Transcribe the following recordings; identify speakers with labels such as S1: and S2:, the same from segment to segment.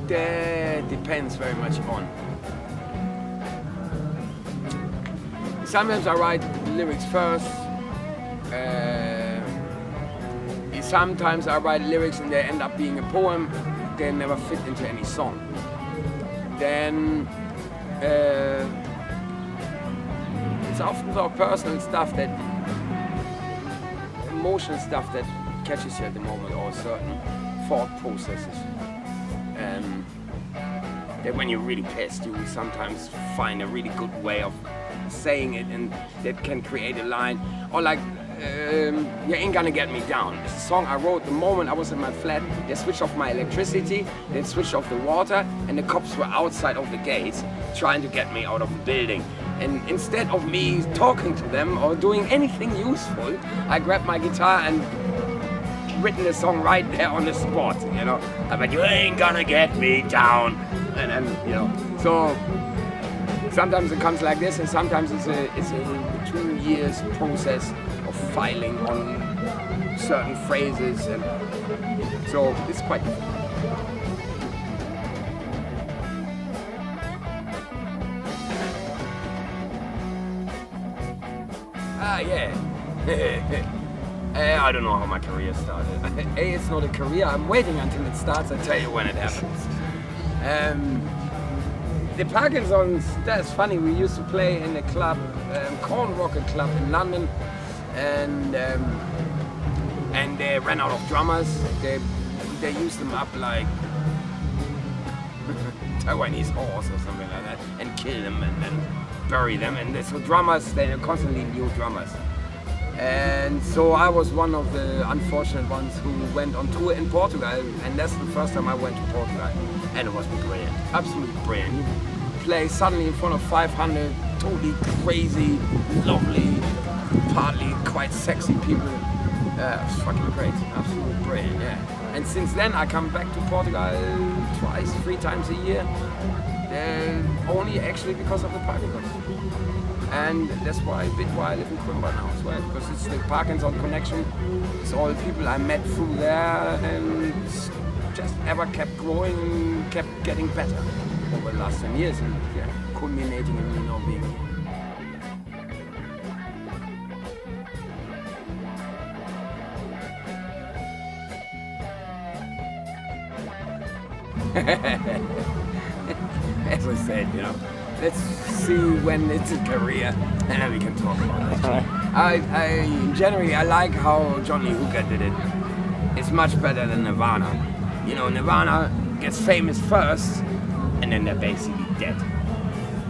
S1: That depends very much on. Sometimes I write lyrics first. Sometimes I write lyrics and they end up being a poem. They never fit into any song. Then it's often so personal stuff, that emotional stuff that catches you at the moment, or certain thought processes. That when you're really pissed, you sometimes find a really good way of saying it, and that can create a line. Or like, you ain't gonna get me down. It's a song I wrote the moment I was in my flat. They switched off my electricity, they switched off the water, and the cops were outside of the gates trying to get me out of the building. And instead of me talking to them or doing anything useful, I grabbed my guitar and written the song right there on the spot, you know. I mean, you ain't gonna get me down. And then, you know, so sometimes it comes like this, and sometimes it's a between years process of filing on certain phrases, and so it's quite difficult. I don't know how my career started. It's not a career. I'm waiting until it starts. I'll tell you when it happens. The Parkinsons, that's funny. We used to play in a club, Corn Rocket Club in London, and they ran out of drummers. They used them up like Taiwanese horse or something like that, and kill them and then bury them. And so drummers, they constantly new drummers. And so I was one of the unfortunate ones who went on tour in Portugal, and that's the first time I went to Portugal. And it was brilliant, absolutely brilliant. You play suddenly in front of 500 totally crazy, lovely, partly quite sexy people. It was fucking great, absolutely brilliant, yeah. And since then I come back to Portugal twice, 3 times a year, only actually because of the Parkinsons. And that's why I live in Coimbra now as well, because it's the Parkinson connection. It's all the people I met through there, and it's just ever kept growing and kept getting better over the last 10 years, and yeah, culminating in me now being here. As I said, you know, let's see when it's a career, and then we can talk about it. Right. Generally, I like how Johnny Hooker did it. It's much better than Nirvana. You know, Nirvana gets famous first, and then they're basically dead.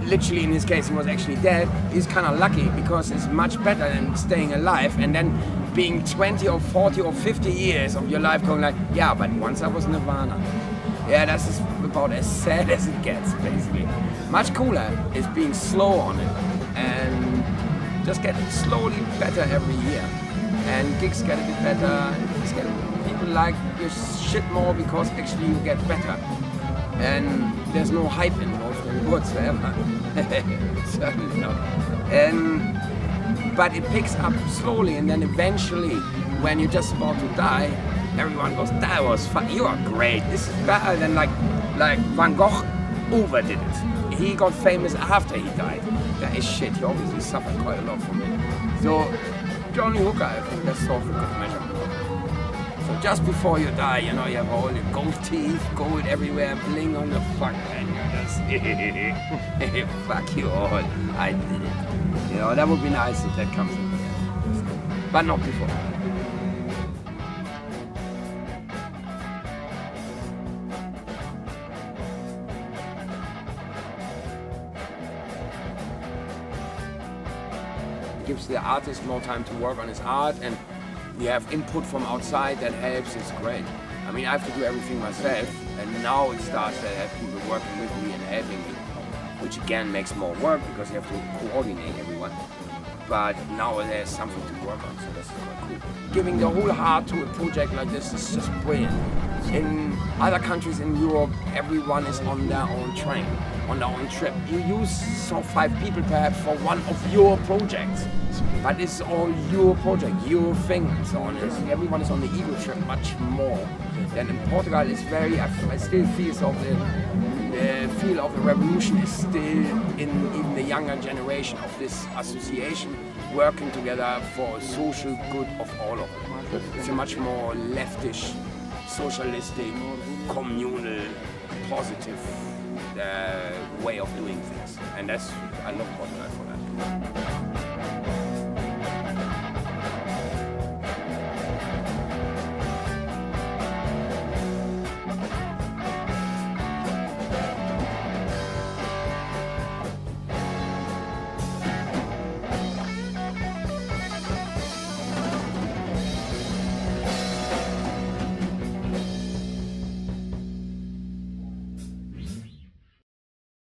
S1: Literally, in his case, he was actually dead. He's kind of lucky, because it's much better than staying alive and then being 20 or 40 or 50 years of your life going like, yeah, but once I was Nirvana. Yeah, that's about as sad as it gets, basically. Much cooler is being slow on it and just get slowly better every year. And gigs get a bit better, people like your shit more because actually you get better. And there's no hype involved whatsoever. Certainly not. But it picks up slowly, and then eventually, when you're just about to die, everyone goes, that was fun, you are great, this is better than like Van Gogh overdid it. He got famous after he died. That is shit, he obviously suffered quite a lot from it. So, Johnny Hooker, I think that's sort of a good measure. So just before you die, you know, you have all your gold teeth, gold everywhere, bling on the fuck, and you're just, fuck you all, I did it. You know, that would be nice if that comes in the end. But not before. Gives the artist more time to work on his art, and you have input from outside that helps. It's great. I mean, I have to do everything myself, and now it starts that I have people working with me and helping me, which again makes more work because you have to coordinate everyone. But now there's something to work on, so that's quite cool. Giving the whole heart to a project like this is just brilliant. In other countries in Europe, everyone is on their own train, on their own trip. You use 5 people perhaps for one of your projects. but it's all your project, your thing, and so on. Everyone is on the ego trip much more than in Portugal. It's very, I still feel sort of the feel of the revolution is still in even the younger generation of this association working together for social good of all of them. It's a much more leftish, socialistic, communal, positive way of doing things, and that's I love Portugal.